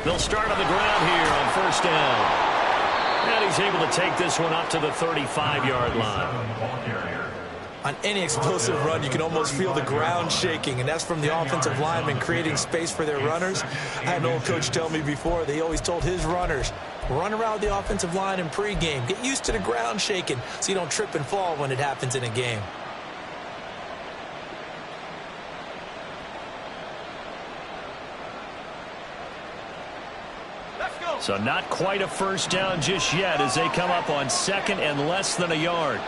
They'll start on the ground here on first down. And he's able to take this one up to the 35-yard line. On any explosive run, you can almost feel the ground shaking, and that's from the offensive linemen creating space for their runners. I had an old coach tell me before, they always told his runners, run around the offensive line in pregame. Get used to the ground shaking so you don't trip and fall when it happens in a game. So not quite a first down just yet as they come up on second and less than a yard.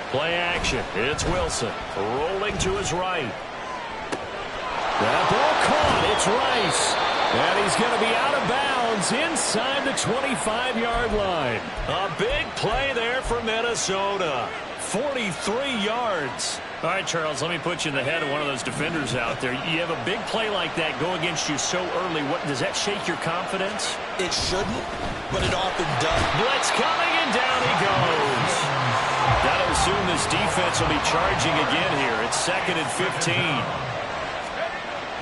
Play action. It's Wilson rolling to his right. That ball caught. It's Rice. And he's going to be out of bounds inside the 25-yard line. A big play there for Minnesota. 43 yards. All right, Charles, let me put you in the head of one of those defenders out there. You have a big play like that go against you so early. Does that shake your confidence? It shouldn't, but it often does. Blitz coming, and down he goes. Gotta assume this defense will be charging again here. It's second and 15.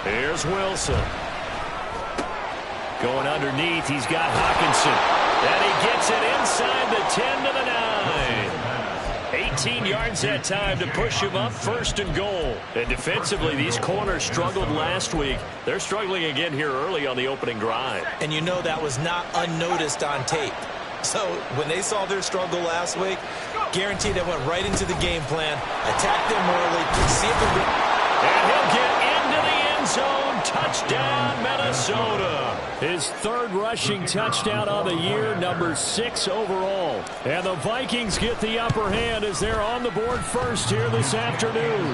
Here's Wilson. Going underneath, he's got Hockenson. And he gets it inside the 10 to the 9. 18 yards that time to push him up first and goal. And defensively, these corners struggled last week. They're struggling again here early on the opening drive. And you know that was not unnoticed on tape. So when they saw their struggle last week, guaranteed they went right into the game plan, attacked them early, see if it... And he'll get into the end zone. Touchdown, Minnesota. His third rushing touchdown on the year, number 6 overall. And the Vikings get the upper hand as they're on the board first here this afternoon.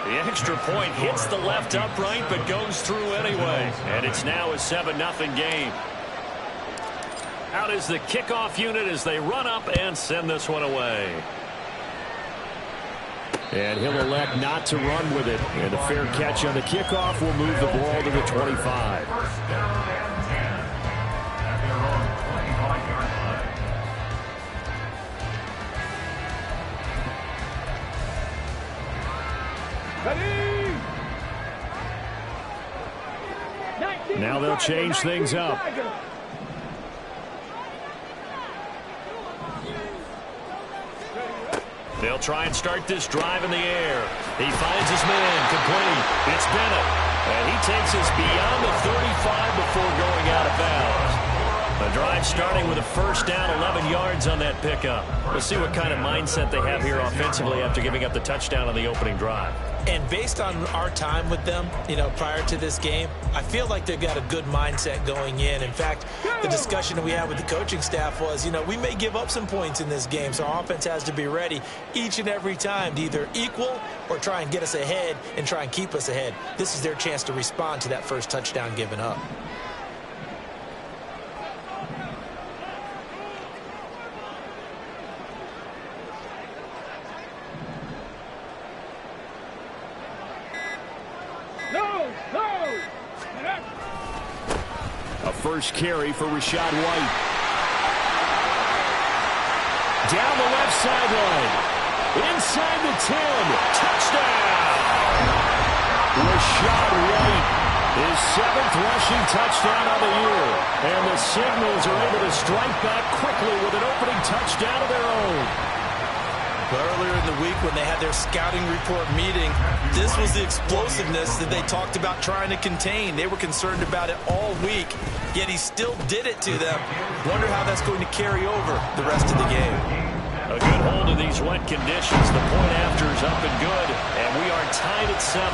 The extra point hits the left upright but goes through anyway. And it's now a 7-0 game. Out is the kickoff unit as they run up and send this one away. And he'll elect not to run with it. And a fair catch on the kickoff will move the ball to the 25. Now they'll change things up. They'll try and start this drive in the air. He finds his man complete. It's Bennett. And he takes us beyond the 35 before going out of bounds. The drive starting with a first down, 11 yards on that pickup. We'll see what kind of mindset they have here offensively after giving up the touchdown on the opening drive. And based on our time with them, prior to this game, I feel like they've got a good mindset going in. In fact, the discussion that we had with the coaching staff was, we may give up some points in this game, so our offense has to be ready each and every time to either equal or try and get us ahead and try and keep us ahead. This is their chance to respond to that first touchdown given up. A first carry for Rachaad White. Down the left sideline. Inside the 10. Touchdown! Rachaad White. His 7th rushing touchdown on the year. And the Signals are able to strike back quickly with an opening touchdown of their own. Earlier in the week when they had their scouting report meeting, this was the explosiveness that they talked about trying to contain. They were concerned about it all week, yet he still did it to them. Wonder how that's going to carry over the rest of the game. A good hold in these wet conditions. The point after is up and good, and we are tied at 7.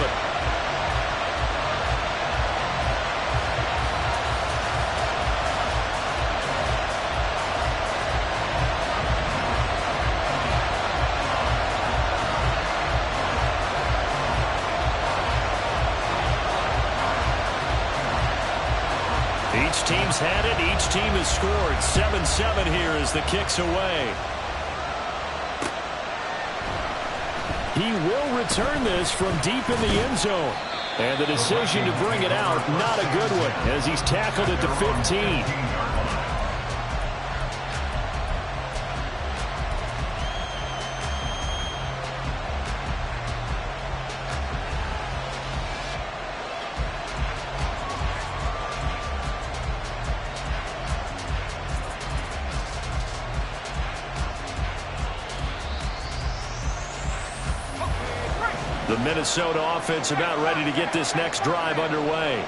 Each team's had it. Each team has scored. 7-7 here as the kick's away. He will return this from deep in the end zone. And the decision to bring it out, not a good one, as he's tackled at the 15. The Minnesota offense about ready to get this next drive underway.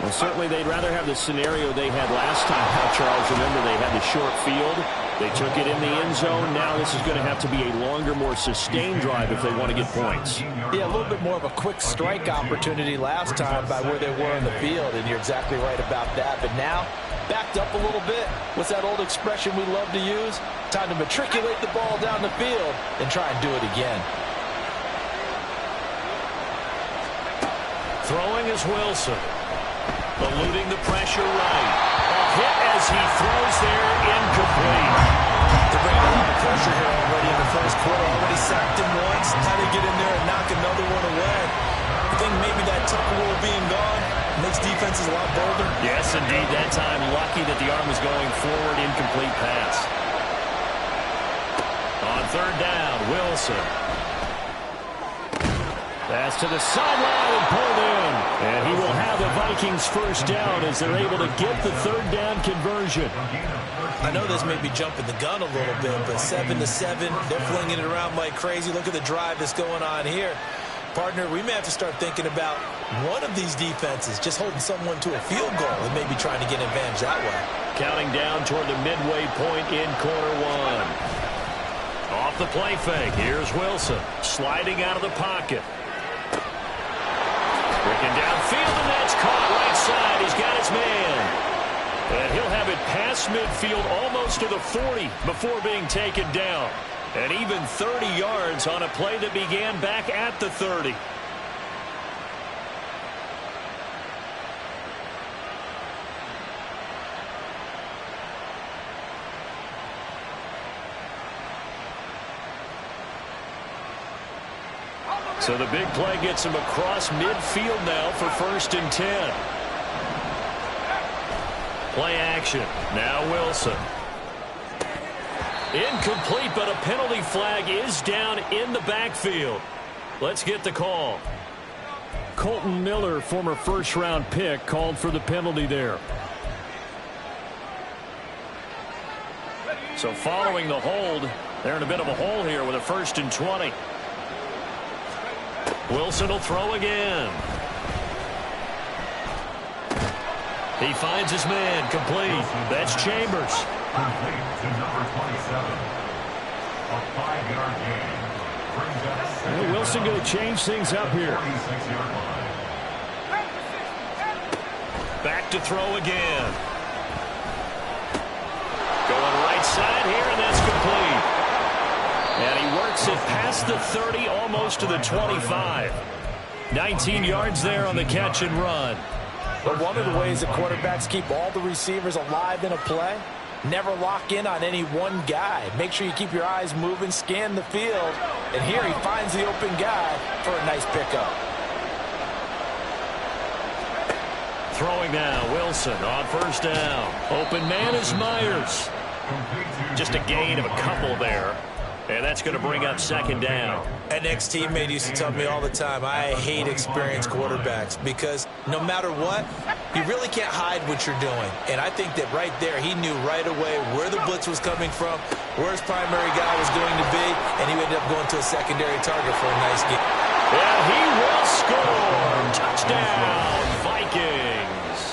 Well, certainly they'd rather have the scenario they had last time out, Charles. Remember, they had the short field. They took it in the end zone. Now this is going to have to be a longer, more sustained drive if they want to get points. Yeah, a little bit more of a quick strike opportunity last time by where they were in the field, and you're exactly right about that. But now, backed up a little bit. What's that old expression we love to use? Time to matriculate the ball down the field and try and do it again. Throwing is Wilson. Eluding the pressure right. A hit as he throws there, incomplete. They're bringing a lot of pressure here already in the first quarter. Already sacked him once. How they get in there and knock another one away. I think maybe that tucker rule being gone makes defenses a lot bolder. Yes, indeed. That time, lucky that the arm was going forward. Incomplete pass. On third down, Wilson. Pass to the sideline and pulled in. And he will have the Vikings first down as they're able to get the third down conversion. I know this may be jumping the gun a little bit, but 7-7, they're flinging it around like crazy. Look at the drive that's going on here. Partner, we may have to start thinking about one of these defenses just holding someone to a field goal and maybe trying to get an advantage that way. Counting down toward the midway point in quarter one. Off the play fake, here's Wilson. Sliding out of the pocket. Breaking downfield, and that's caught right side. He's got his man. And he'll have it past midfield almost to the 40 before being taken down. And even 30 yards on a play that began back at the 30. So the big play gets him across midfield now for 1st and 10. Play action. Now Wilson. Incomplete, but a penalty flag is down in the backfield. Let's get the call. Colton Miller, former first-round pick, called for the penalty there. So following the hold, they're in a bit of a hole here with a 1st and 20. Wilson will throw again. He finds his man, complete. That's Chambers. Complete to number 27. A 5-yard gain. Well, Wilson going to change things up here. 46-yard line. Back to throw again. Going right side here, and that's complete. And he works it past the 30, almost to the 25. 19 yards there on the catch and run. But one of the ways that quarterbacks keep all the receivers alive in a play, never lock in on any one guy. Make sure you keep your eyes moving, scan the field. And here he finds the open guy for a nice pickup. Throwing now, Wilson on 1st down. Open man is Myers. Just a gain of a couple there. And that's going to bring up 2nd down. An ex-teammate used to tell me all the time, I hate experienced quarterbacks because no matter what, you really can't hide what you're doing. And I think that right there, he knew right away where the blitz was coming from, where his primary guy was going to be, and he ended up going to a secondary target for a nice game. And he will score. Touchdown, Vikings.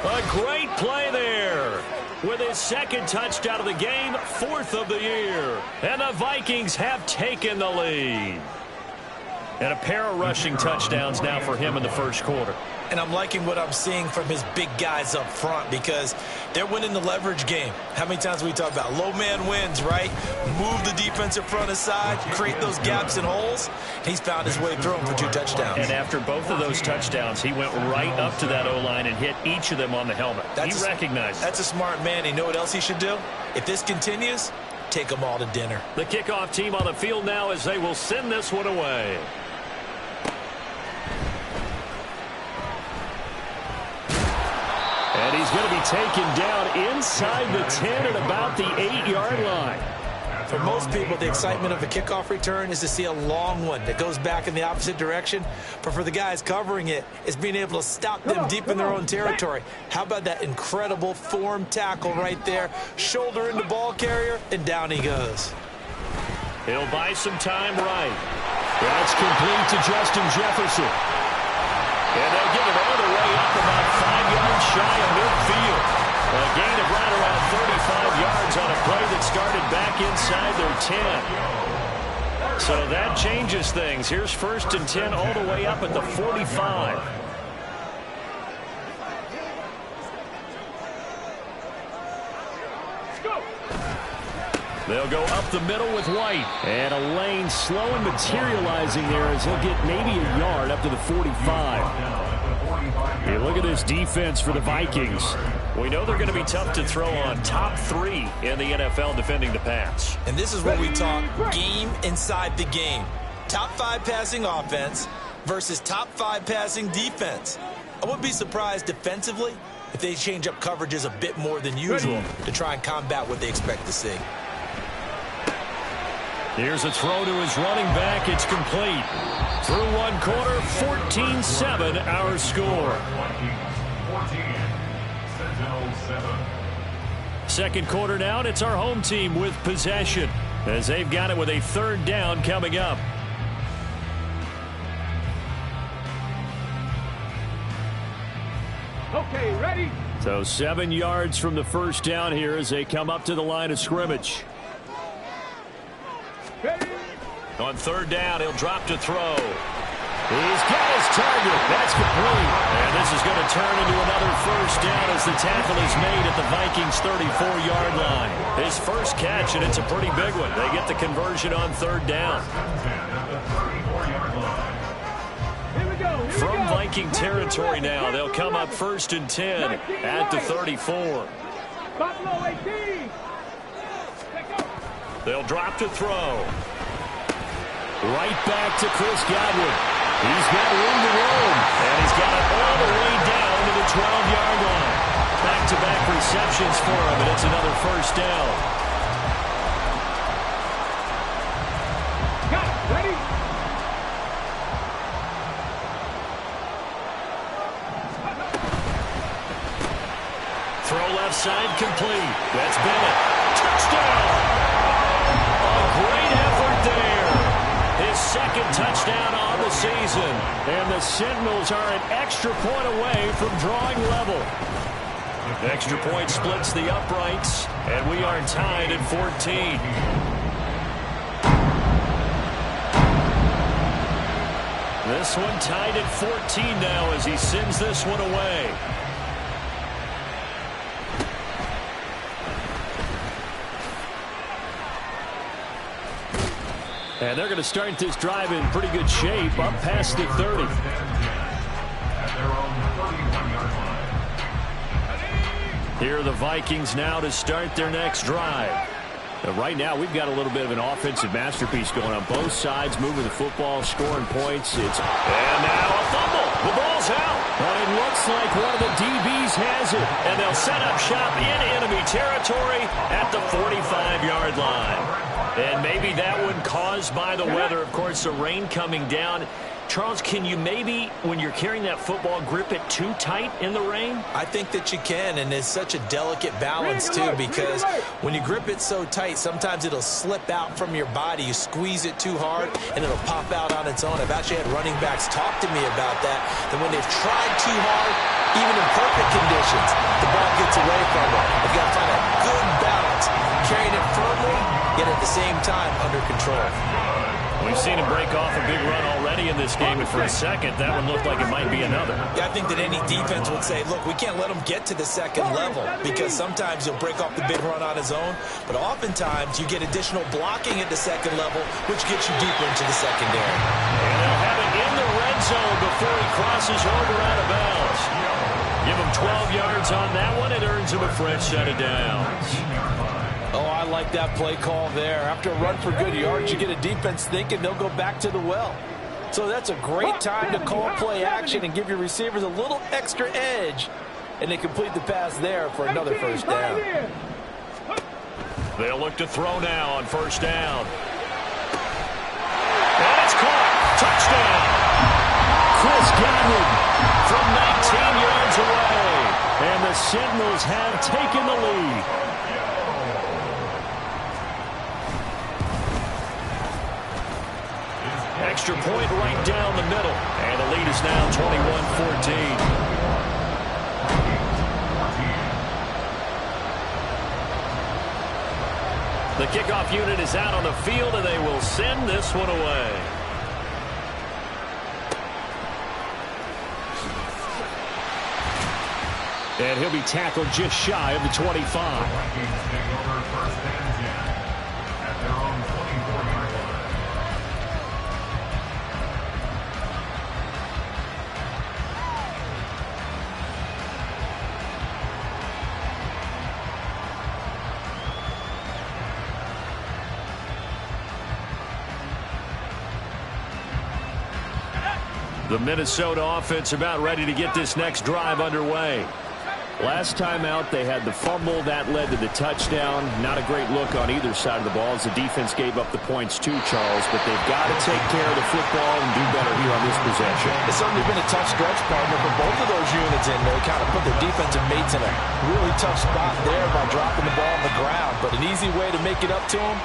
A great play there. With his 2nd touchdown of the game, 4th of the year. And the Vikings have taken the lead. And a pair of rushing touchdowns now for him in the 1st quarter. And I'm liking what I'm seeing from his big guys up front because they're winning the leverage game. How many times we talk about low man wins, right? Move the defensive front aside, create those gaps and holes. He's found his way through them for 2 touchdowns. And after both of those touchdowns, he went right up to that O-line and hit each of them on the helmet. He recognized it. That's a smart man. You know what else he should do? If this continues, take them all to dinner. The kickoff team on the field now as they will send this one away. And he's going to be taken down inside the 10 at about the 8-yard line. For most people, the excitement of a kickoff return is to see a long one that goes back in the opposite direction. But for the guys covering it, it's being able to stop them deep in their own territory. How about that incredible form tackle right there? Shoulder into ball carrier, and down he goes. He'll buy some time right. That's complete to Justin Jefferson. And they'll get it all the way up about 5 yards shy of midfield. A gain of right around 35 yards on a play that started back inside their 10. So that changes things. Here's 1st and 10 all the way up at the 45. They'll go up the middle with White. And a lane slow and materializing there as he'll get maybe a yard up to the 45. Hey, look at this defense for the Vikings. We know they're going to be tough to throw on. Top 3 in the NFL defending the pass. And this is what we talk game inside the game. Top 5 passing offense versus top 5 passing defense. I wouldn't be surprised defensively if they change up coverages a bit more than usual to try and combat what they expect to see. Here's a throw to his running back. It's complete. Through 1 quarter, 14-7 our score. 14, Sentinels 7. Second quarter now, and it's our home team with possession as they've got it with a 3rd down coming up. Okay, ready? So 7 yards from the 1st down here as they come up to the line of scrimmage. Ready? On 3rd down, he'll drop to throw. He's got his target. That's complete. And this is going to turn into another 1st down as the tackle is made at the Vikings' 34-yard line. His first catch, and it's a pretty big one. They get the conversion on 3rd down. From Viking territory now, they'll come up 1st and 10 at the 34. Buffalo 18. They'll drop to throw. Right back to Chris Godwin. He's got room to roam, and he's got it all the way down to the 12-yard line. Back-to-back receptions for him, and it's another 1st down. Got it. Ready? Throw left side complete. That's Bennett. Touchdown! A great effort there. His 2nd touchdown on the season. And the Sentinels are an extra point away from drawing level. Extra point splits the uprights, and we are tied at 14. This one tied at 14 now as he sends this one away. And they're going to start this drive in pretty good shape, up past the 30. Here are the Vikings now to start their next drive. Right now, we've got a little bit of an offensive masterpiece going on both sides, moving the football, scoring points. And now a fumble. The ball's out. But it looks like one of the DBs has it. And they'll set up shop in enemy territory at the 45-yard line. And maybe that one caused by the weather. Of course, the rain coming down. Charles, can you maybe, when you're carrying that football, grip it too tight in the rain? I think that you can, and it's such a delicate balance, too, because when you grip it so tight, sometimes it'll slip out from your body. You squeeze it too hard, and it'll pop out on its own. I've actually had running backs talk to me about that when they've tried too hard, even in perfect conditions, the ball gets away from them. You've got to find a good balance, carrying it firmly, yet at the same time under control. We've seen him break off a big run already in this game, and for a second, that one looked like it might be another. Yeah, I think that any defense would say, look, we can't let him get to the 2nd level, because sometimes he'll break off the big run on his own, but oftentimes you get additional blocking at the 2nd level, which gets you deeper into the secondary. And they'll have it in the red zone before he crosses over out of bounds. Give him 12 yards on that one. It earns him a fresh set of downs. Oh, I like that play call there. After a run for good yards, you get a defense thinking they'll go back to the well. So that's a great time to call play action and give your receivers a little extra edge. And they complete the pass there for another 1st down. They'll look to throw now on 1st down. And it's caught. Touchdown. Chris Godwin from 19 yards away. And the Sentinels have taken the lead. extra point right down the middle. And the lead is now 21-14. The kickoff unit is out on the field, and they will send this one away. And he'll be tackled just shy of the 25. Vikings take over first and 10 at their own 24-yard line. The Minnesota offense about ready to get this next drive underway. Last time out, they had the fumble that led to the touchdown. Not a great look on either side of the ball as the defense gave up the points too, Charles. But they've got to take care of the football and do better here on this possession. It's certainly been a tough stretch, partner, for both of those units in. They kind of put their defensive mates in a really tough spot there by dropping the ball on the ground. But an easy way to make it up to them,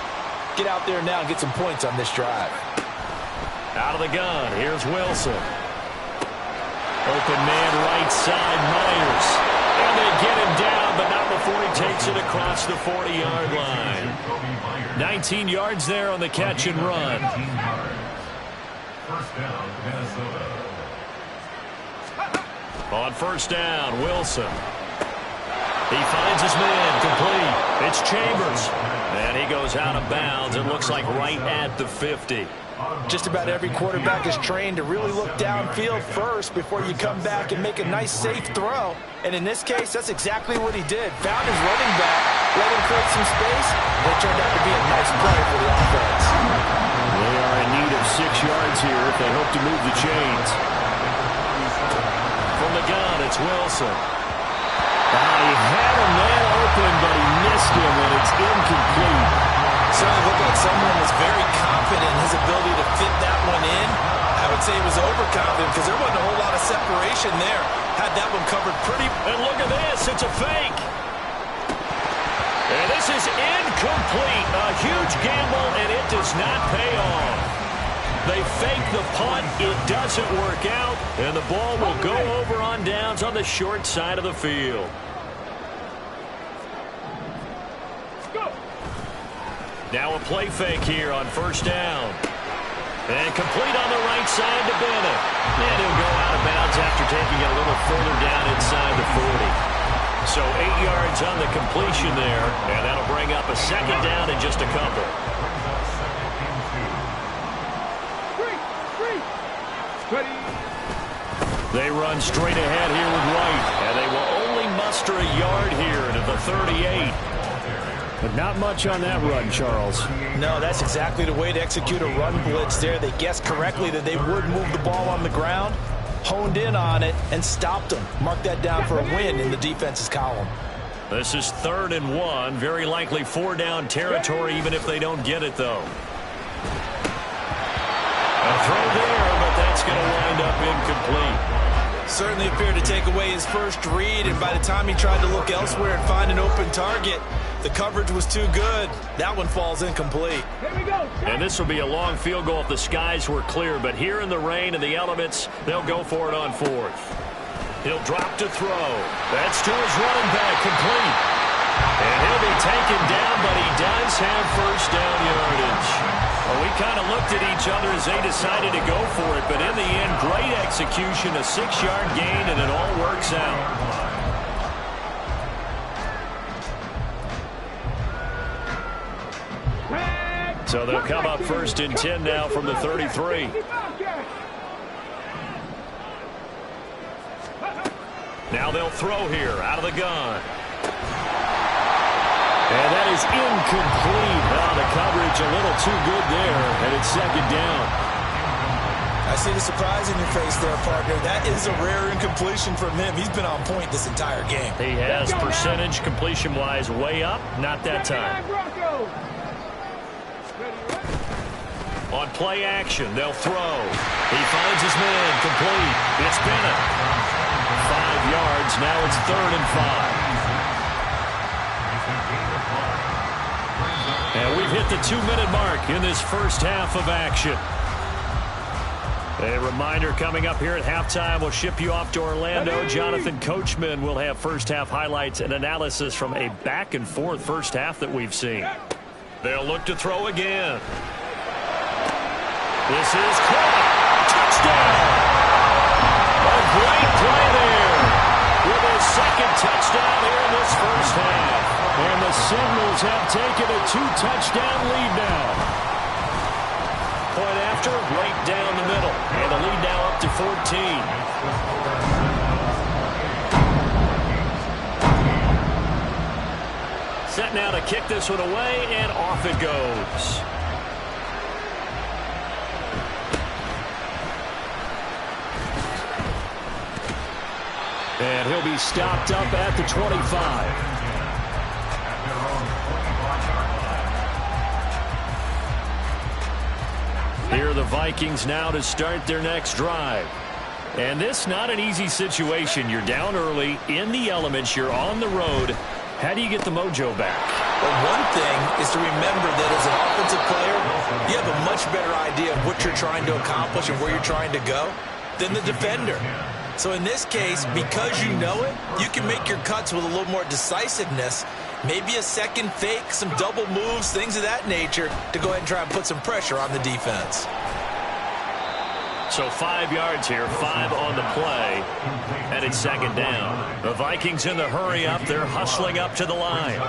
get out there now and get some points on this drive. Out of the gun, here's Wilson. Open man right side, Myers. And they get him down, but not before he takes it across the 40-yard line. 19 yards there on the catch and run. First down, Minnesota. On first down, Wilson. He finds his man, complete. It's Chambers. And he goes out of bounds. It looks like right at the 50. Just about every quarterback is trained to really look downfield first before you come back and make a nice, safe throw. And in this case, that's exactly what he did. Found his running back, let him create some space, and it turned out to be a nice play for the offense. They are in need of 6 yards here if they hope to move the chains. From the gun, it's Wilson. He had a man open, but he missed him, and it's incomplete. Certainly looked like someone was very confident in his ability to fit that one in. I would say he was overconfident because there wasn't a whole lot of separation there. Had that one covered pretty. And look at this. It's a fake. And this is incomplete. A huge gamble, and it does not pay off. They fake the punt. It doesn't work out, and the ball will go over on downs on the short side of the field. Now a play fake here on first down. And complete on the right side to Bennett. And he'll go out of bounds after taking it a little further down inside the 40. So 8 yards on the completion there. And that'll bring up a second down in just a couple. They run straight ahead here with White. And they will only muster a yard here into the 38. But not much on that run, Charles. No, that's exactly the way to execute a run blitz there. They guessed correctly that they would move the ball on the ground, honed in on it, and stopped them. Mark that down for a win in the defense's column. This is 3rd and 1. Very likely 4-down territory, even if they don't get it, though. A throw there, but that's going to wind up incomplete. Certainly appeared to take away his first read, and by the time he tried to look elsewhere and find an open target, the coverage was too good. That one falls incomplete. Here we go. And this will be a long field goal if the skies were clear, but here in the rain and the elements, they'll go for it on 4th. He'll drop to throw. That's to his running back, complete. And he'll be taken down, but he does have first down yardage. Well, we kind of looked at each other as they decided to go for it, but in the end, great execution, a 6-yard gain, and it all works out. So they'll come up 1st and 10 now from the 33. Now they'll throw here out of the gun. And that is incomplete. Oh, the coverage a little too good there, and it's 2nd down. I see the surprise in your face there, partner. That is a rare incompletion from him. He's been on point this entire game. He has percentage completion-wise way up. Not that time. On play action, they'll throw. He finds his man, complete. It's Bennett. 5 yards, now it's 3rd and 5. And we've hit the 2-minute mark in this first half of action. A reminder coming up here at halftime. We'll ship you off to Orlando. Jonathan Coachman will have first-half highlights and analysis from a back-and-forth first half that we've seen. They'll look to throw again. This is caught. Touchdown! A great play there with his second touchdown here in this first half. And the Sentinels have taken a 2-touchdown lead now. Point after, right down the middle. And the lead now up to 14. Set now to kick this one away, and off it goes. And he'll be stopped up at the 25. Here are the Vikings now to start their next drive. And this not an easy situation. You're down early, in the elements, you're on the road. How do you get the mojo back? Well, one thing is to remember that as an offensive player, you have a much better idea of what you're trying to accomplish and where you're trying to go than the defender. So in this case, because you know it, you can make your cuts with a little more decisiveness. Maybe a second fake, some double moves, things of that nature to go ahead and try and put some pressure on the defense. So 5 yards here, 5 on the play, and it's second down. The Vikings in the hurry up. They're hustling up to the line.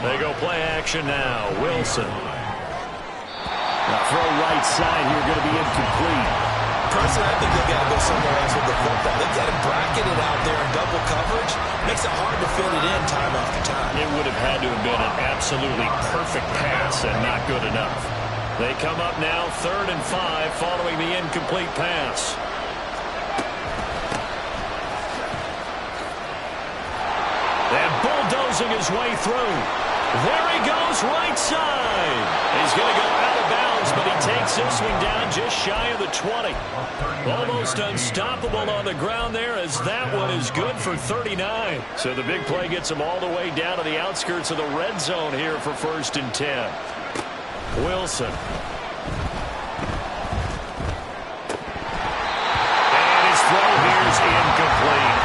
They go play action now. Wilson. Now throw right side here, going to be incomplete. Personally, I think they've got to go somewhere else with the football. They've got to bracket it out there in double coverage. Makes it hard to fit it in time after time. It would have had to have been an absolutely perfect pass and not good enough. They come up now 3rd and 5 following the incomplete pass. And bulldozing his way through. There he goes, right side. He's going to go out of bounds, but he takes this one down just shy of the 20. Almost unstoppable on the ground there, as that one is good for 39. So the big play gets him all the way down to the outskirts of the red zone here for 1st and 10. Wilson. And his throw here is incomplete.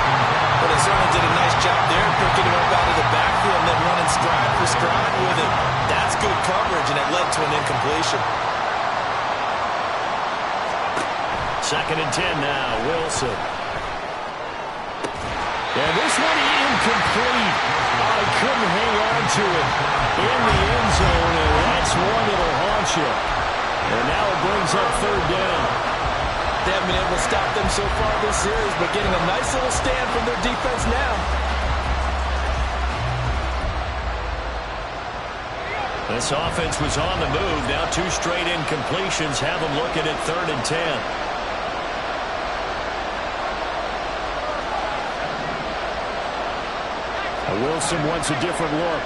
But they certainly did a nice job there, picking him up out of the backfield and then running stride for stride with it. That's good coverage, and it led to an incompletion. 2nd and 10 now, Wilson. And this one incomplete. I couldn't hang on to it in the end zone, and that's one that'll haunt you. And now it brings up 3rd down. They haven't been able to stop them so far this series, but getting a nice little stand from their defense now. This offense was on the move. Now 2 straight incompletions have them looking at 3rd and 10. Wilson wants a different look.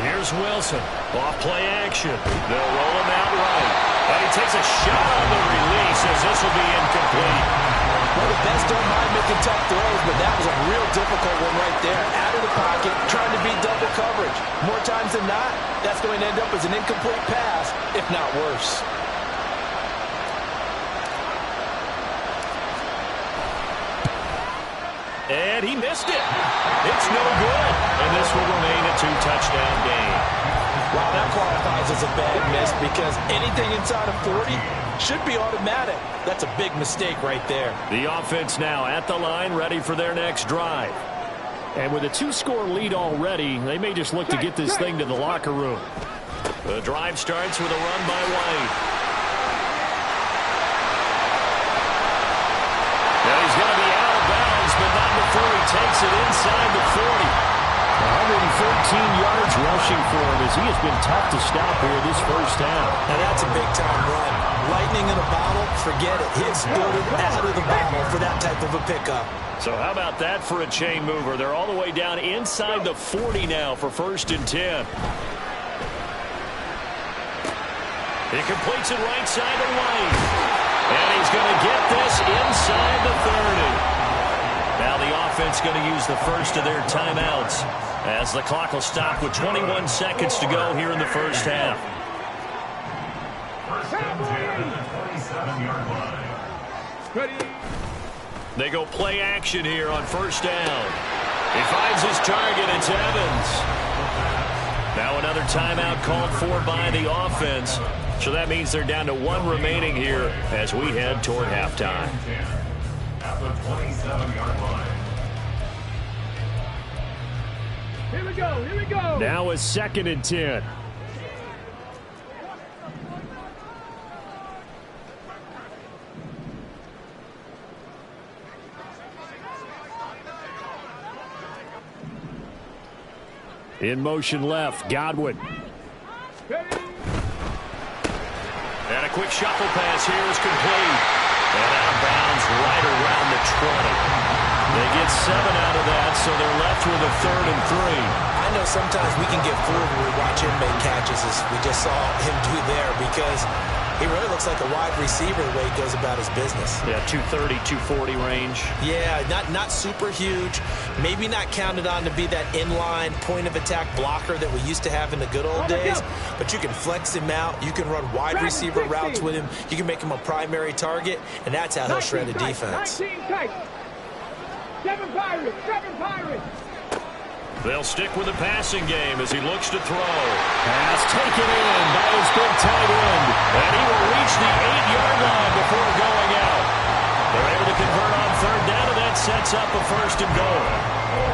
Here's Wilson. Off play action. They'll roll him out right. And he takes a shot on the release as this will be incomplete. Well, the best don't mind making tough throws, but that was a real difficult one right there. Out of the pocket, trying to beat double coverage. More times than not, that's going to end up as an incomplete pass, if not worse. And he missed it. It's no good. And this will remain a 2-touchdown game. Wow, that qualifies as a bad miss because anything inside of 40 should be automatic. That's a big mistake right there. The offense now at the line, ready for their next drive. And with a 2-score lead already, they may just look to get this thing to the locker room. The drive starts with a run by White. Now he's going to be out of bounds, but not before he takes it inside the 40. 113 yards rushing for him as he has been tough to stop here this first half. Now that's a big-time run. Lightning in a bottle, forget it. He exploded out of the bottle for that type of a pickup. So how about that for a chain mover? They're all the way down inside the 40 now for 1st and 10. He completes it right side to White. And he's going to get this inside the 30. Now the offense going to use the first of their timeouts as the clock will stop with 21 seconds to go here in the first half. First and 10 at the 27-yard line. Ready. They go play action here on first down. He finds his target. It's Evans. Now another timeout called for by the offense. So that means they're down to one remaining here as we head toward halftime. At the 27-yard line. Here we go. Here we go. Now a 2nd and 10. In motion left, Godwin. Ready. And a quick shuffle pass here is complete. And out of bounds right around the 20. They get 7 out of that, so they're left with a 3rd and 3. I know sometimes we can get fooled when we watch him make catches, as we just saw him do there, because he really looks like a wide receiver the way he goes about his business. Yeah, 230, 240 range. Yeah, not super huge. Maybe not counted on to be that inline point-of-attack blocker that we used to have in the good old days. But you can flex him out. You can run wide receiver routes with him. You can make him a primary target, and that's how he'll shred a defense. 19 tight. 7 Pirates. 7 Pirates. They'll stick with the passing game as he looks to throw. Pass taken in by his big tight end. And he will reach the 8-yard line before going out. They're able to convert on 3rd down, and that sets up a 1st and goal.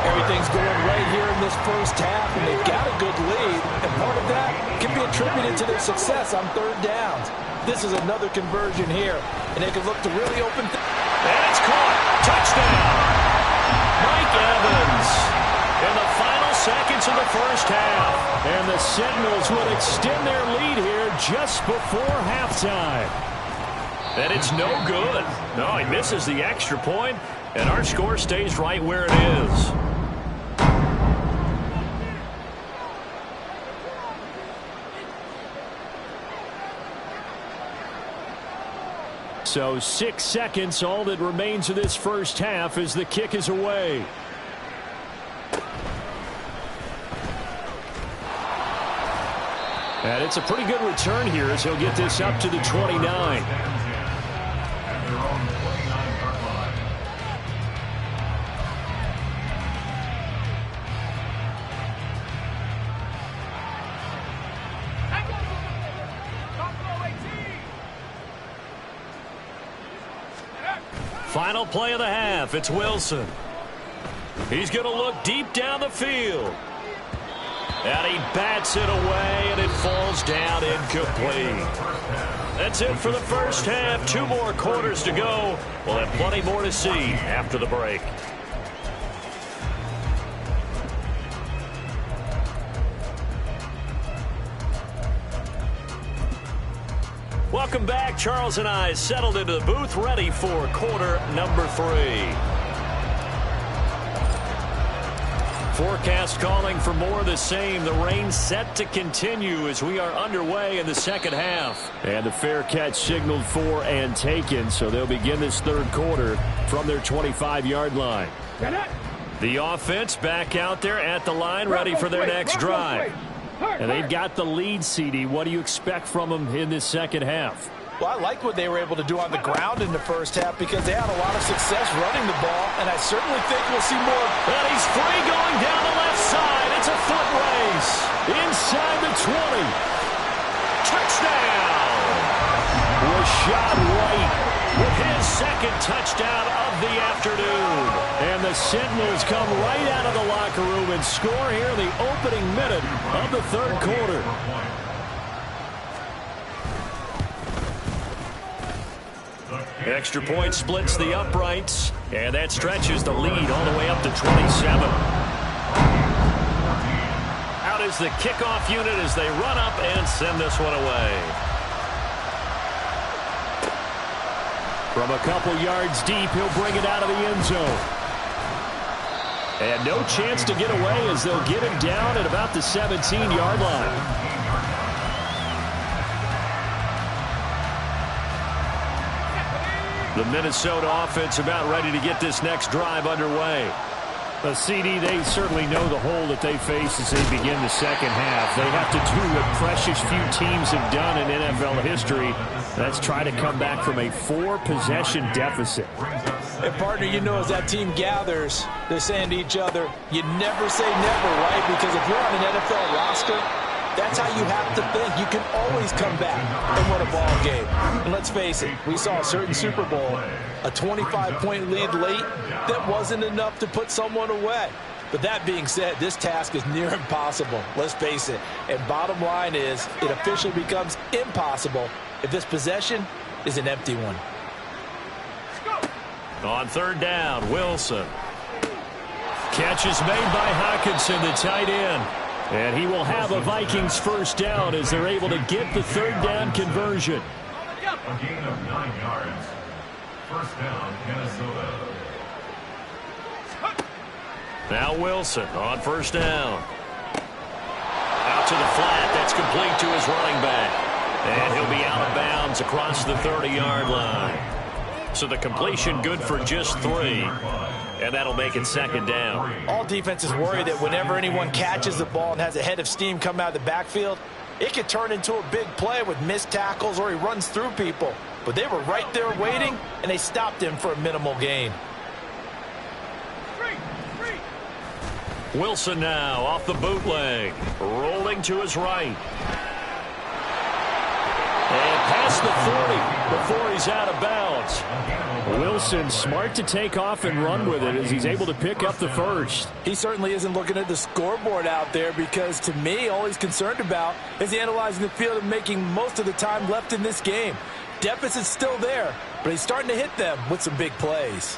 Everything's going right here in this first half, and they've got a good lead. And part of that can be attributed to their success on 3rd downs. This is another conversion here, and they can look to really open things. And it's caught. Touchdown. Mike Evans. In the final seconds of the first half. And the Sentinels will extend their lead here just before halftime. And it's no good. No, he misses the extra point, and our score stays right where it is. So 6 seconds, all that remains of this first half as the kick is away. And it's a pretty good return here as he'll get this up to the 29. At their own 29-yard line. Final play of the half. It's Wilson. He's going to look deep down the field. And he bats it away, and it falls down incomplete. That's it for the first half. 2 more quarters to go. We'll have plenty more to see after the break. Welcome back. Charles and I settled into the booth, ready for quarter number 3. Forecast calling for more of the same. The rain set to continue as we are underway in the second half. And the fair catch signaled for and taken, so they'll begin this 3rd quarter from their 25-yard line. The offense back out there at the line, ready for their next drive. And they've got the lead, CD. What do you expect from them in this second half? Well, I like what they were able to do on the ground in the first half because they had a lot of success running the ball, and I certainly think we'll see more. And he's free going down the left side. It's a foot race. Inside the 20. Touchdown. Rashad White with his 2nd touchdown of the afternoon. And the Sentinels come right out of the locker room and score here in the opening minute of the 3rd quarter. Extra point splits the uprights, and that stretches the lead all the way up to 27. Out is the kickoff unit as they run up and send this one away. From a couple yards deep, he'll bring it out of the end zone. And no chance to get away as they'll get him down at about the 17-yard line. The Minnesota offense about ready to get this next drive underway. CD, they certainly know the hole that they face as they begin the second half. They have to do what precious few teams have done in NFL history. That's try to come back from a 4-possession deficit. And, partner, you know, as that team gathers, they're saying to each other, you never say never, right? Because if you're on an NFL roster, that's how you have to think. You can always come back and win a ball game. And let's face it, we saw a certain Super Bowl, a 25-point lead late, that wasn't enough to put someone away. But that being said, this task is near impossible. Let's face it. And bottom line is, it officially becomes impossible if this possession is an empty one. On third down, Wilson. Catch is made by Hockenson, the tight end. And he will have a Vikings first down as they're able to get the third down conversion. A gain of 9 yards. First down, Minnesota. Now Wilson on first down. Out to the flat. That's complete to his running back. And he'll be out of bounds across the 30-yard line. So the completion good for just 3. And that'll make it second down. All defenses worry that whenever anyone catches the ball and has a head of steam come out of the backfield, it could turn into a big play with missed tackles or he runs through people. But they were right there waiting, and they stopped him for a minimal gain. Wilson now off the bootleg. Rolling to his right. And past the 40 before he's out of bounds. Wilson smart to take off and run with it as he's able to pick up the first. He certainly isn't looking at the scoreboard out there because, to me, all he's concerned about is analyzing the field and making most of the time left in this game. Deficit's still there, but he's starting to hit them with some big plays.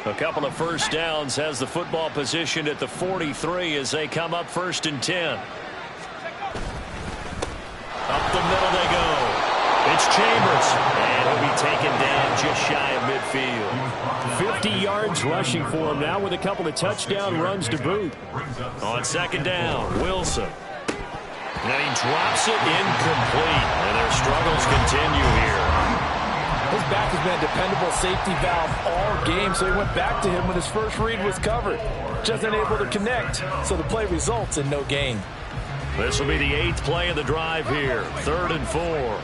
A couple of first downs, has the football positioned at the 43 as they come up 1st and 10. Up the middle they go. It's Chambers. And he'll be taken down just shy of midfield. 50 yards rushing for him now with a couple of touchdown runs to boot. On second down, Wilson. And he drops it incomplete. And their struggles continue here. His back has been a dependable safety valve all game, so he went back to him when his first read was covered. Just unable to connect, so the play results in no gain. This will be the 8th play of the drive here. 3rd and 4.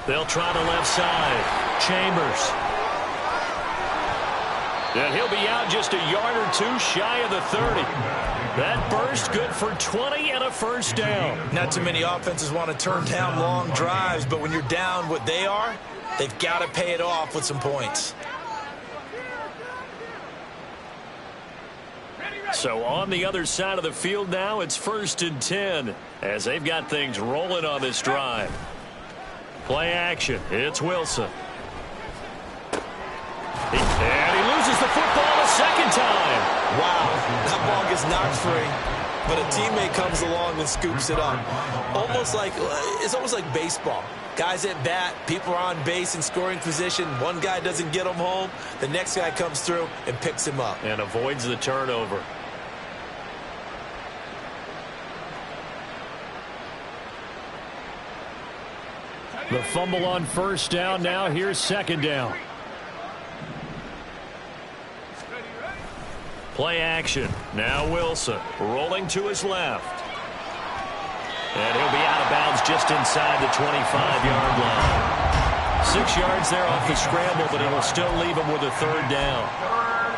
They'll try the left side. Chambers. And he'll be out just a yard or 2 shy of the 30. That burst good for 20 and a first down. Not too many offenses want to turn down long drives, but when you're down what they are, they've got to pay it off with some points. So on the other side of the field now, it's 1st and 10 as they've got things rolling on this drive. Play action. It's Wilson. And he loses the football a second time. Wow, that ball gets knocked free, but a teammate comes along and scoops it up. It's almost like baseball. Guys at bat, people are on base in scoring position. One guy doesn't get him home. The next guy comes through and picks him up. And avoids the turnover. The fumble on first down. Now here's second down. Play action. Now Wilson rolling to his left. And he'll be out of bounds just inside the 25-yard line. 6 yards there off the scramble, but it'll still leave him with a 3rd down.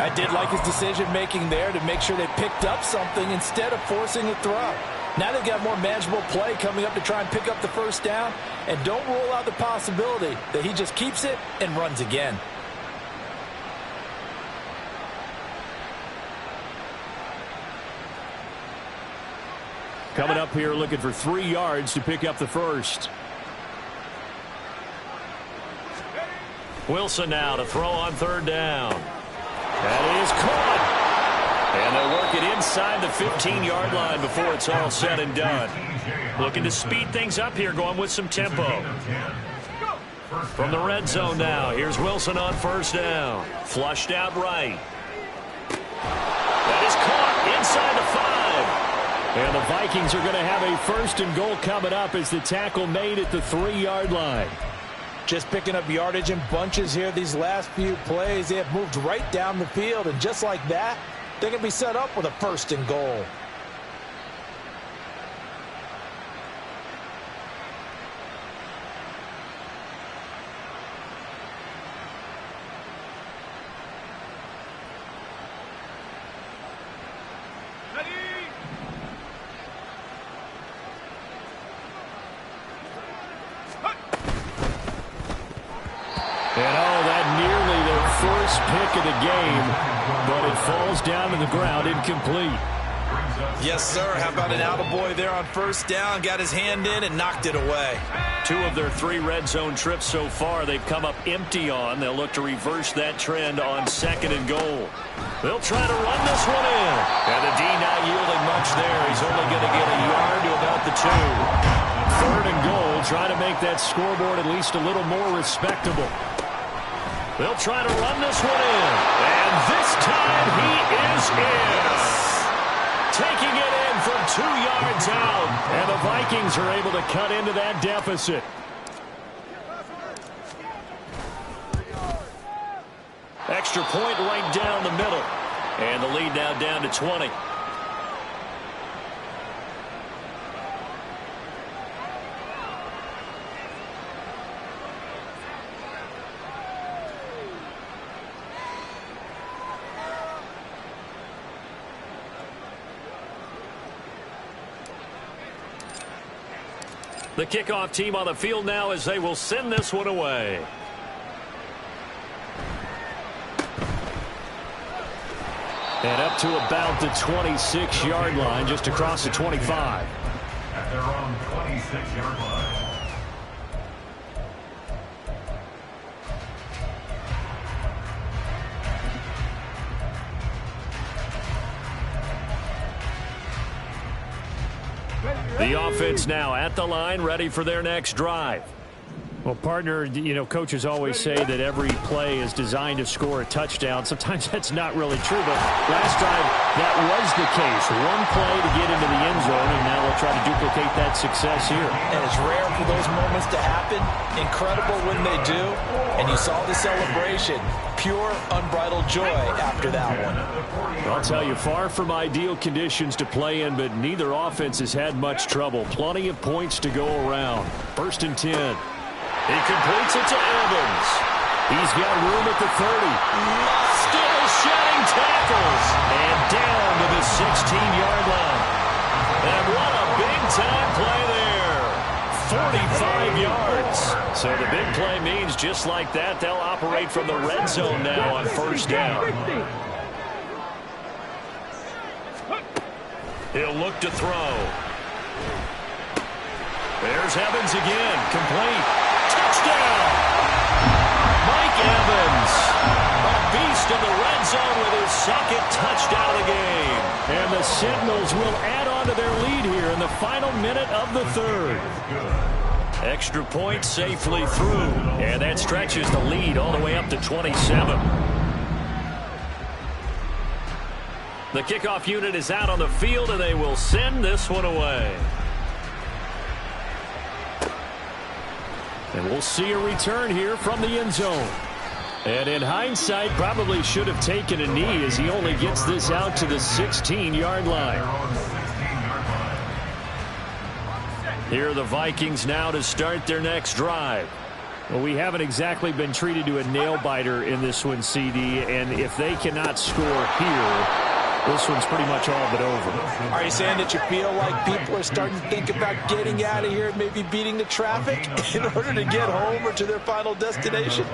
I did like his decision-making there to make sure they picked up something instead of forcing a throw. Now they've got more manageable play coming up to try and pick up the first down, and don't rule out the possibility that he just keeps it and runs again. Coming up here looking for 3 yards to pick up the first. Wilson now to throw on 3rd down. That is caught. And they'll work it inside the 15-yard line before it's all said and done. Looking to speed things up here, going with some tempo. From the red zone now, here's Wilson on 1st down. Flushed out right. That is caught inside the 5. And the Vikings are going to have a 1st and goal coming up as the tackle made at the 3-yard line. Just picking up yardage in bunches here these last few plays. They have moved right down the field, and just like that, they can be set up with a 1st and goal. And that nearly their first pick of the game, but it falls down to the ground incomplete. Yes, sir. How about an attaboy there on 1st down? Got his hand in and knocked it away. 2 of their 3 red zone trips so far they've come up empty on. They'll look to reverse that trend on 2nd and goal. They'll try to run this one in. And the D not yielding much there. He's only going to get a yard to about the 2. 3rd and goal. Try to make that scoreboard at least a little more respectable. They'll try to run this one in. And this time he is in. Taking it in from 2 yards out. And the Vikings are able to cut into that deficit. Extra point right down the middle. And the lead now down to 20. The kickoff team on the field now as they will send this one away. And up to about the 26-yard line, just across the 25. At their own 26-yard line. The offense now at the line, ready for their next drive. Well, partner, coaches always say that every play is designed to score a touchdown. Sometimes that's not really true, but last drive, that was the case. One play to get into the end zone, and now they'll try to duplicate that success here. And it's rare for those moments to happen. Incredible when they do. And you saw the celebration. Pure, unbridled joy after that one. I'll tell you, far from ideal conditions to play in, but neither offense has had much trouble. Plenty of points to go around. 1st and 10. He completes it to Evans. He's got room at the 30. Still shedding tackles. And down to the 16-yard line. And what a big-time play there. 45 yards. So the big play means just like that, they'll operate from the red zone now on 1st down. He'll look to throw. There's Evans again. Complete. Touchdown! Mike Evans, a beast in the red zone with his 2nd touchdown of the game. And the Sentinels will add on to their lead here in the final minute of the 3rd. Extra point safely through, and that stretches the lead all the way up to 27. The kickoff unit is out on the field, and they will send this one away. And we'll see a return here from the end zone. And in hindsight, probably should have taken a knee as he only gets this out to the 16-yard line. Here are the Vikings now to start their next drive. Well, we haven't exactly been treated to a nail-biter in this one, CD, and if they cannot score here, this one's pretty much all but over. Are you saying that you feel like people are starting to think about getting out of here and maybe beating the traffic in order to get home or to their final destination?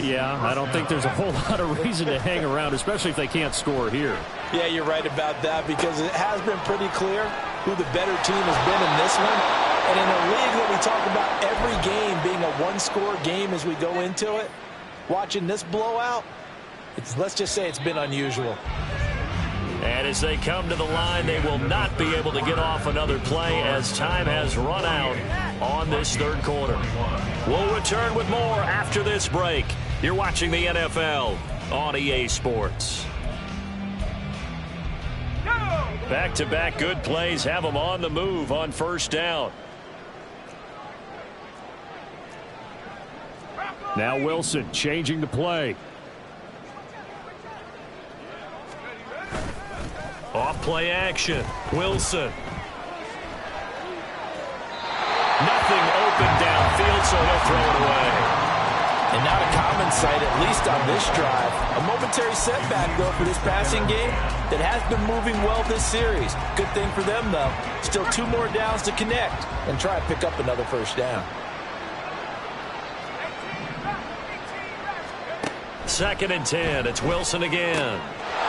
Yeah, I don't think there's a whole lot of reason to hang around, especially if they can't score here. Yeah, you're right about that, because it has been pretty clear who the better team has been in this one. And in a league that we talk about every game being a one-score game as we go into it, watching this blowout, let's just say it's been unusual. And as they come to the line, they will not be able to get off another play as time has run out on this 3rd quarter. We'll return with more after this break. You're watching the NFL on EA Sports. Go! Back-to-back good plays have them on the move on first down. Now Wilson changing the play. Off play action. Wilson. Nothing open downfield, so he'll throw it away. And not a common sight, at least on this drive. A momentary setback, though, for this passing game that has been moving well this series. Good thing for them, though. Still 2 more downs to connect and try to pick up another first down. 2nd and 10. It's Wilson again.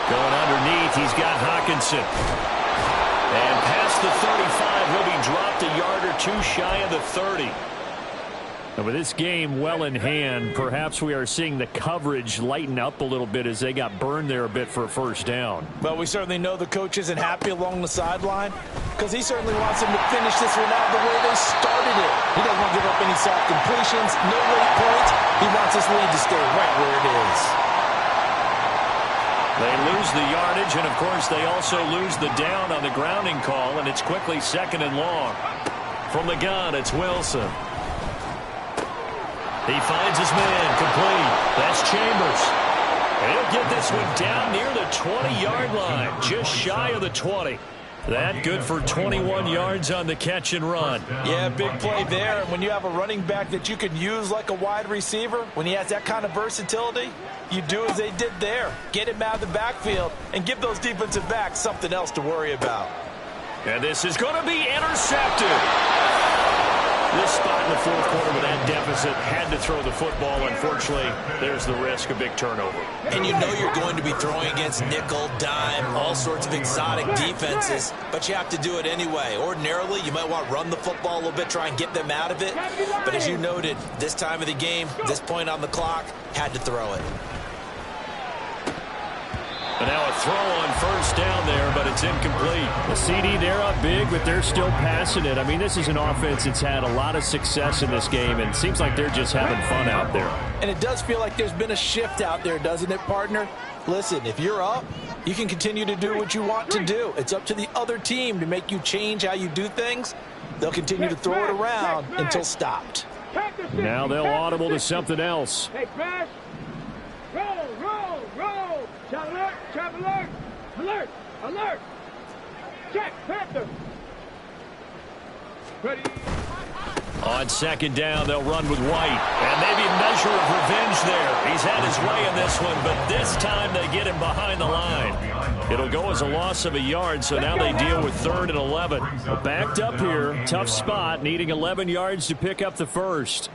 Going underneath, he's got Hawkinson. And past the 35, he'll be dropped a yard or 2 shy of the 30. And with this game well in hand, perhaps we are seeing the coverage lighten up a little bit as they got burned there a bit for a first down. Well, we certainly know the coach isn't happy along the sideline because he certainly wants them to finish this one out the way they started it. He doesn't want to give up any soft completions, no late points. He wants this lead to stay right where it is. They lose the yardage, and of course they also lose the down on the grounding call, and it's quickly 2nd and long. From the gun, it's Wilson. He finds his man, complete. That's Chambers. And he'll get this one down near the 20-yard line, just shy of the 20. That good for 21 yards on the catch and run. Yeah, big play there. And when you have a running back that you can use like a wide receiver, when he has that kind of versatility, you do as they did there. Get him out of the backfield and give those defensive backs something else to worry about. And this is going to be intercepted. This spot in the 4th quarter with that deficit had to throw the football. Unfortunately, there's the risk of big turnover. And you know you're going to be throwing against nickel, dime, all sorts of exotic defenses, but you have to do it anyway. Ordinarily, you might want to run the football a little bit, try and get them out of it. But as you noted, this time of the game, this point on the clock, had to throw it. And now a throw on first down there, but it's incomplete. The CD, they're up big, but they're still passing it. I mean, this is an offense that's had a lot of success in this game, and it seems like they're just having fun out there. And it does feel like there's been a shift out there, doesn't it, partner? Listen, if you're up, you can continue to do what you want to do. It's up to the other team to make you change how you do things. They'll continue to throw it around until stopped. Now they'll audible to something else. Hey, Crash. Roll, roll, roll. Shot alert, trap alert. Alert, alert. Check, Panther. Ready. On 2nd down, they'll run with White. And maybe a measure of revenge there. He's had his way in this one, but this time they get him behind the line. It'll go as a loss of a yard, so now they deal with 3rd and 11. Backed up here, tough spot, needing 11 yards to pick up the first.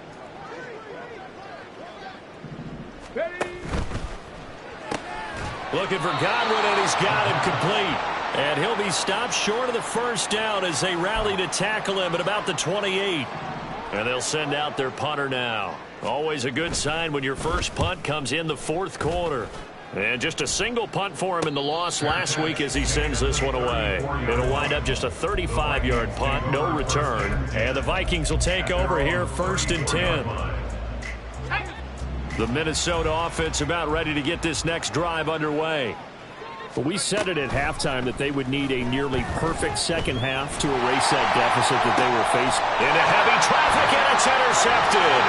Looking for Godwin, and he's got him complete. And he'll be stopped short of the first down as they rally to tackle him at about the 28. And they'll send out their punter now. Always a good sign when your first punt comes in the 4th quarter. And just a single punt for him in the loss last week as he sends this one away. It'll wind up just a 35-yard punt, no return. And the Vikings will take over here 1st and 10. The Minnesota offense about ready to get this next drive underway. But we said it at halftime that they would need a nearly perfect second half to erase that deficit that they were facing. Into heavy traffic, and it's intercepted.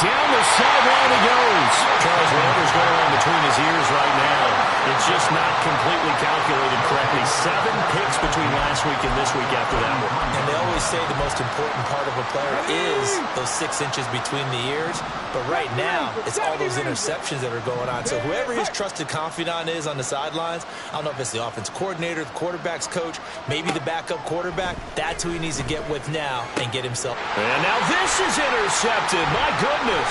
Down the sideline he goes. Charles, whatever's going on between his ears right now, it's just not completely calculated correctly. 7 picks between last week and this week after that one. And they always say the most important part of a player is those 6 inches between the ears. But right now, it's all those interceptions that are going on. So whoever his trusted confidant is on the sidelines, I don't know if it's the offense coordinator, the quarterback's coach, maybe the backup quarterback, that's who he needs to get with now and get himself. And now this is intercepted. My goodness.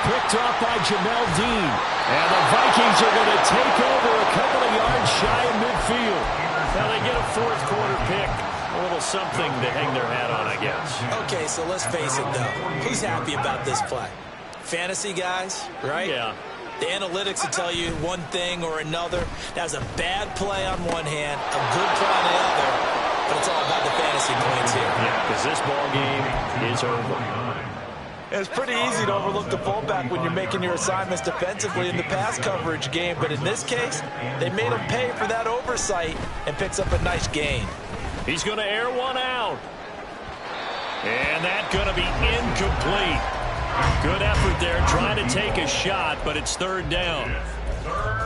Picked off by Jamel Dean. And the Vikings are going to take over a couple of yards shy of midfield. Now they get a 4th quarter pick. A little something to hang their hat on, I guess. Okay, so let's face it, though. Who's happy about this play? Fantasy guys, right? Yeah. The analytics will tell you one thing or another. That's a bad play on one hand, a good play on the other, but it's all about the fantasy points here. Yeah, because this ball game is over. It's pretty easy to overlook the fullback when you're making your assignments defensively in the pass coverage game, but in this case, they made him pay for that oversight and picks up a nice gain. He's going to air one out. And that's going to be incomplete. Good effort there trying to take a shot, but it's third down.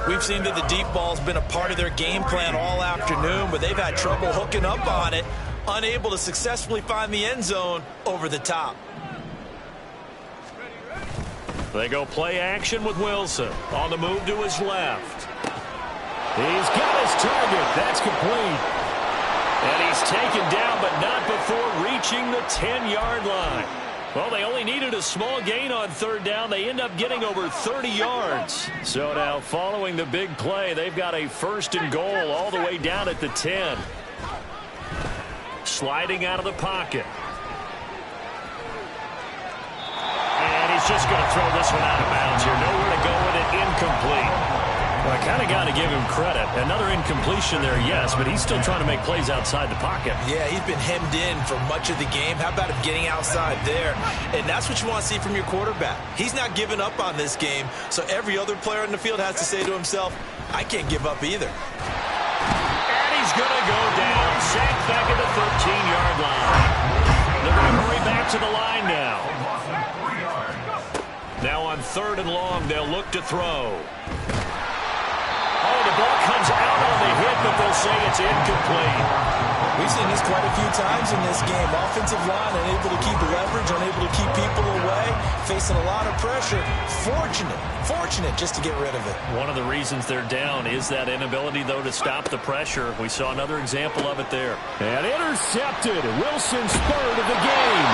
We've seen that the deep ball's been a part of their game plan all afternoon, but they've had trouble hooking up on it, unable to successfully find the end zone over the top. They go play action with Wilson on the move to his left. He's got his target. That's complete. And he's taken down, but not before reaching the 10-yard line. Well, they only needed a small gain on third down. They end up getting over 30 yards. So now following the big play, they've got a first and goal all the way down at the 10. Sliding out of the pocket. And he's just going to throw this one out of bounds here. Nowhere to go with it. Incomplete. Well, I kind of got to give him credit. Another incompletion there, yes, but he's still trying to make plays outside the pocket. Yeah, he's been hemmed in for much of the game. How about him getting outside there? And that's what you want to see from your quarterback. He's not giving up on this game, so every other player in the field has to say to himself, I can't give up either. And he's going to go down. Sacked back at the 13-yard line. They're going to hurry back to the line now. Now on third and long, they'll look to throw. Oh, the ball comes out on the hit, but they'll say it's incomplete. We've seen this quite a few times in this game. Offensive line unable to keep leverage, unable to keep people away, facing a lot of pressure. Fortunate just to get rid of it. One of the reasons they're down is that inability, though, to stop the pressure. We saw another example of it there. And intercepted. Wilson's third of the game.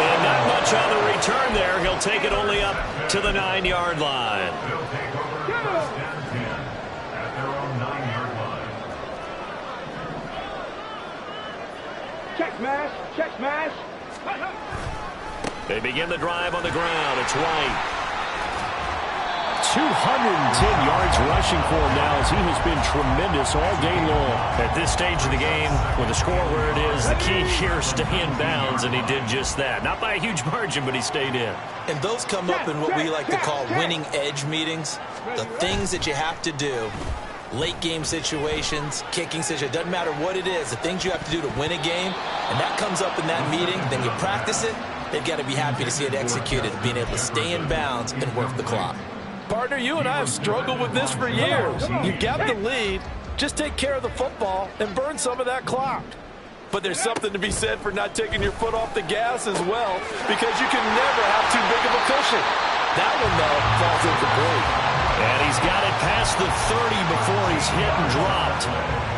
And not much on the return there. He'll take it only up to the 9-yard line. Check smash, check smash. They begin the drive on the ground. It's White. 210 yards rushing for him now as he has been tremendous all day long. At this stage of the game, with the score where it is, the key here is stay in bounds, and he did just that. Not by a huge margin, but he stayed in. And those come up in what we like to call winning edge meetings. The things that you have to do. Late game situations, kicking situations, doesn't matter what it is, the things you have to do to win a game, and that comes up in that meeting, then you practice it, they've got to be happy to see it executed, being able to stay in bounds and work the clock. Partner, you and I have struggled with this for years. You've got the lead, just take care of the football and burn some of that clock. But there's something to be said for not taking your foot off the gas as well, because you can never have too big of a cushion. That one, though, falls incomplete. And he's got it past the 30 before he's hit and dropped.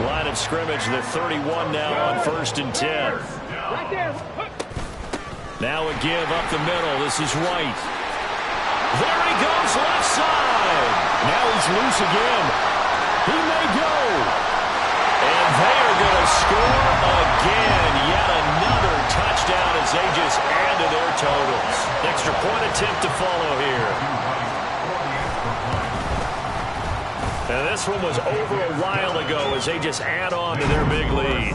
Line of scrimmage, the 31 now on 1st and 10. Right there. Now a give up the middle. This is White. There he goes, left side. Now he's loose again. He may go. And they are going to score again. Yet another touchdown as they just add to their totals. Extra point attempt to follow here. And this one was over a while ago as they just add on to their big lead.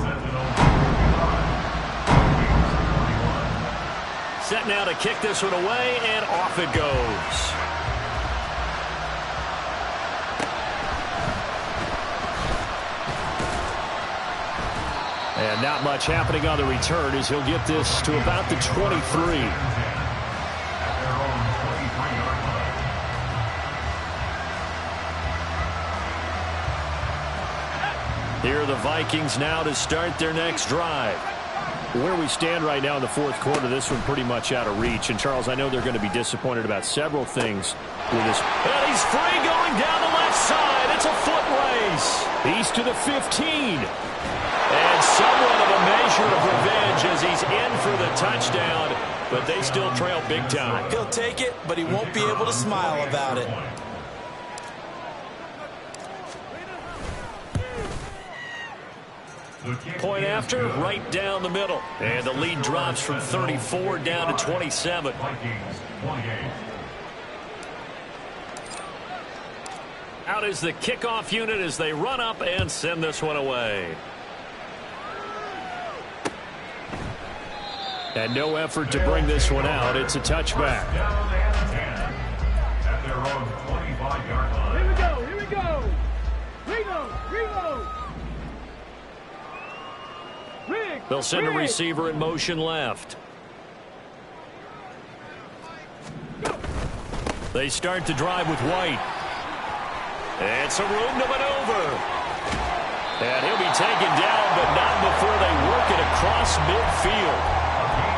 Set now to kick this one away, and off it goes. And not much happening on the return as he'll get this to about the 23. Here are the Vikings now to start their next drive. Where we stand right now in the fourth quarter, this one pretty much out of reach. And, Charles, I know they're going to be disappointed about several things with this. And he's free going down the left side. It's a foot race. He's to the 15. And somewhat of a measure of revenge as he's in for the touchdown. But they still trail big time. He'll take it, but he won't be able to smile about it. Point after, right down the middle. And the lead drops from 34 down to 27. Out is the kickoff unit as they run up and send this one away. And no effort to bring this one out. It's a touchback. Down and 10 at their own 25-yard line. Here we go, here we go. Reload, reload. Rig, They'll send a rig. receiver in motion left. They start the drive with White. It's a room to maneuver. And he'll be taken down, but not before they work it across midfield.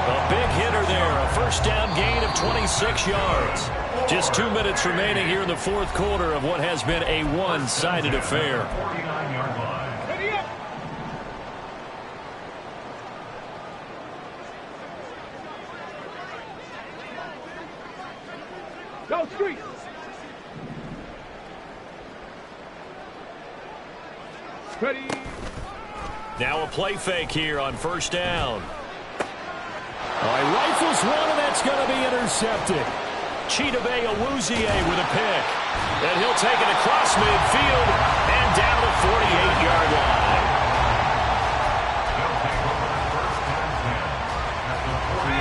A big hitter there, a first down gain of 26 yards. Just 2 minutes remaining here in the fourth quarter of what has been a one-sided affair. 49-yard line. Ready up. Go street. Ready. Now a play fake here on first down. Rifles one, and that's going to be intercepted. Chidobe Awuzie with a pick. And he'll take it across midfield and down the 48-yard line. They'll take over the first and 10 at the 48-yard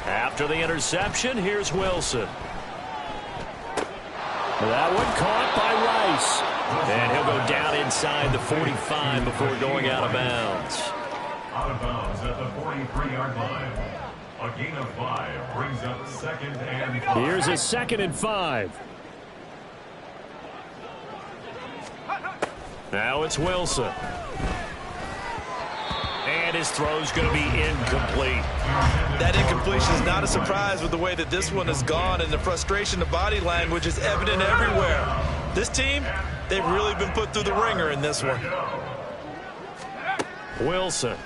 line. After the interception, here's Wilson. That one caught by Rice. And he'll go down inside the 45 before going out of bounds. Out of bounds at the 43-yard line. A gain of 5 brings up second and 5. Here's a 2nd and 5. Now it's Wilson. And his throw's going to be incomplete. That incompletion is not a surprise with the way that this one has gone, and the frustration, the body language is evident everywhere. This team, they've really been put through the ringer in this one. Wilson.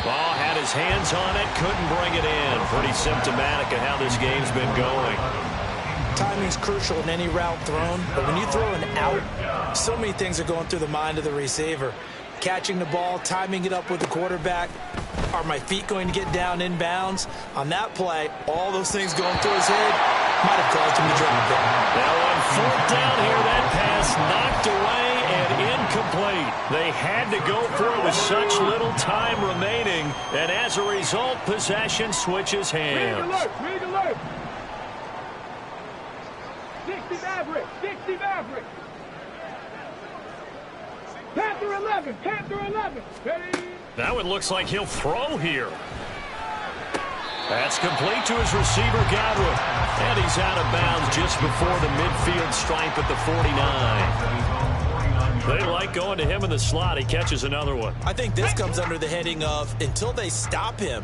Ball had his hands on it, couldn't bring it in. Pretty symptomatic of how this game's been going. Timing's crucial in any route thrown, but when you throw an out, so many things are going through the mind of the receiver. Catching the ball, timing it up with the quarterback. Are my feet going to get down in bounds? On that play, all those things going through his head might have caused him to drop it. Now on fourth down here, that pass knocked away and incomplete. They had to go for it with such little time remaining, and as a result, possession switches hands. Rig alert, rig alert. 60 Maverick, 60 Maverick. Panther 11, Panther 11. Ready. Now it looks like he'll throw here. That's complete to his receiver, Godwin. And he's out of bounds just before the midfield stripe at the 49. They like going to him in the slot. He catches another one. I think this comes under the heading of, until they stop him,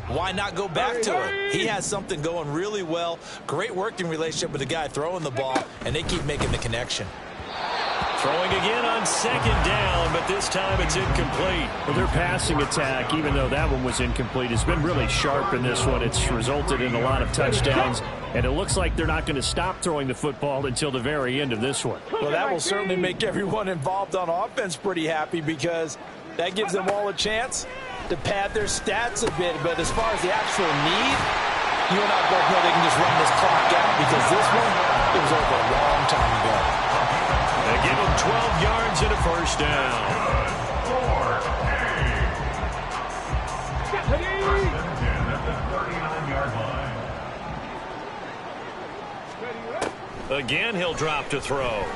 why not go back to it? He has something going really well. Great working relationship with the guy throwing the ball, and they keep making the connection. Throwing again on second down, but this time it's incomplete. Well, their passing attack, even though that one was incomplete, has been really sharp in this one. It's resulted in a lot of touchdowns, and it looks like they're not going to stop throwing the football until the very end of this one. Well, that will certainly make everyone involved on offense pretty happy, because that gives them all a chance to pad their stats a bit. But as far as the actual need, you and I both know they can just run this clock out, because this one, it was over a long time ago. They give him 12 yards and a first down. Again, he'll drop to throw.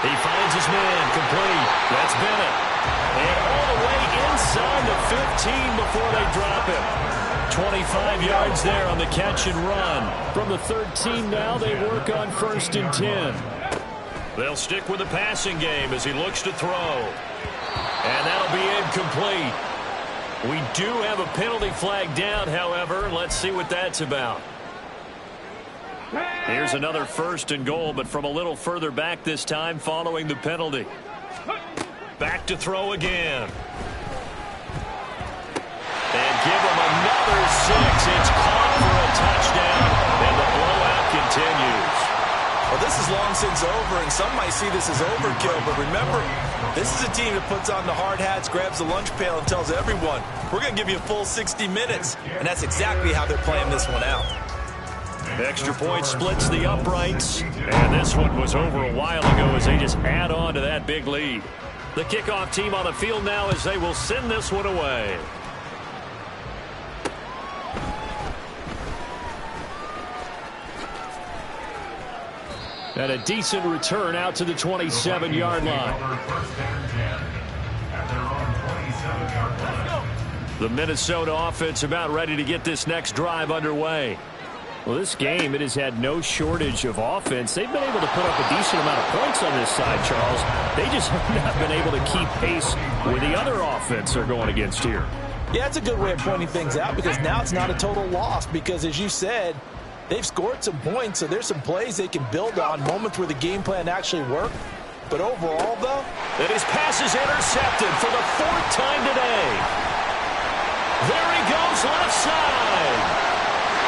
He finds his man, complete. That's Bennett. And all the way inside the 15 before they drop him. 25 yards there on the catch and run. From the 13 now, they work on 1st and 10. They'll stick with the passing game as he looks to throw. And that'll be incomplete. We do have a penalty flag down, however. Let's see what that's about. Here's another 1st and goal, but from a little further back this time following the penalty. Back to throw again. And give him another 6. It's caught for a touchdown, and the blowout continues. Well, this is long since over, and some might see this as overkill, but remember, this is a team that puts on the hard hats, grabs the lunch pail, and tells everyone, we're going to give you a full 60 minutes, and that's exactly how they're playing this one out. Extra point splits the uprights. And this one was over a while ago as they just add on to that big lead. The kickoff team on the field now as they will send this one away. And a decent return out to the 27-yard line. The Minnesota offense about ready to get this next drive underway. Well, this game, it has had no shortage of offense. They've been able to put up a decent amount of points on this side, Charles. They just have not been able to keep pace with the other offense they're going against here. Yeah, it's a good way of pointing things out because now it's not a total loss because, as you said, they've scored some points, so there's some plays they can build on, moments where the game plan actually worked. But overall, though, and his pass is intercepted for the 4th time today. There he goes left side.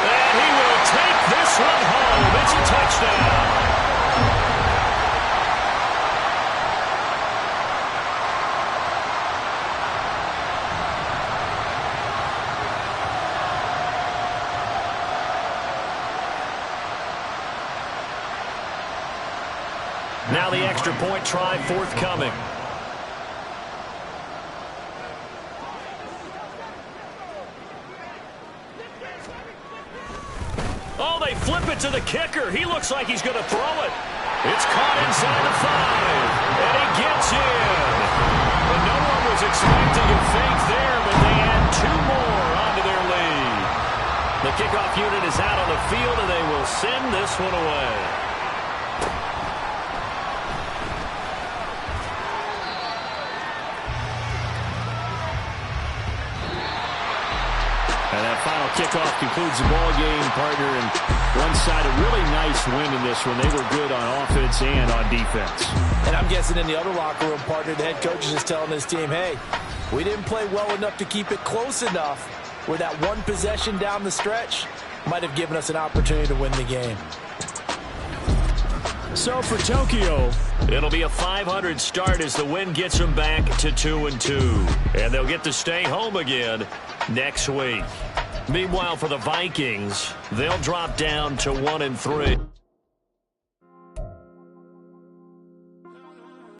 And he will take this one home. It's a touchdown. Now the extra point try forthcoming. Oh, they flip it to the kicker. He looks like he's going to throw it. It's caught inside the 5. And he gets in. And no one was expecting a fake there, but they add 2 more onto their lead. The kickoff unit is out on the field, and they will send this one away. And that final kickoff concludes the ball game, partner. And one side, a really nice win in this one. They were good on offense and on defense. And I'm guessing in the other locker room, partner, the head coach is just telling his team, hey, we didn't play well enough to keep it close enough where that one possession down the stretch might have given us an opportunity to win the game. So for Tokyo, it'll be a 500 start as the win gets them back to 2-2. And they'll get to stay home again next week. Meanwhile, for the Vikings, they'll drop down to 1-3.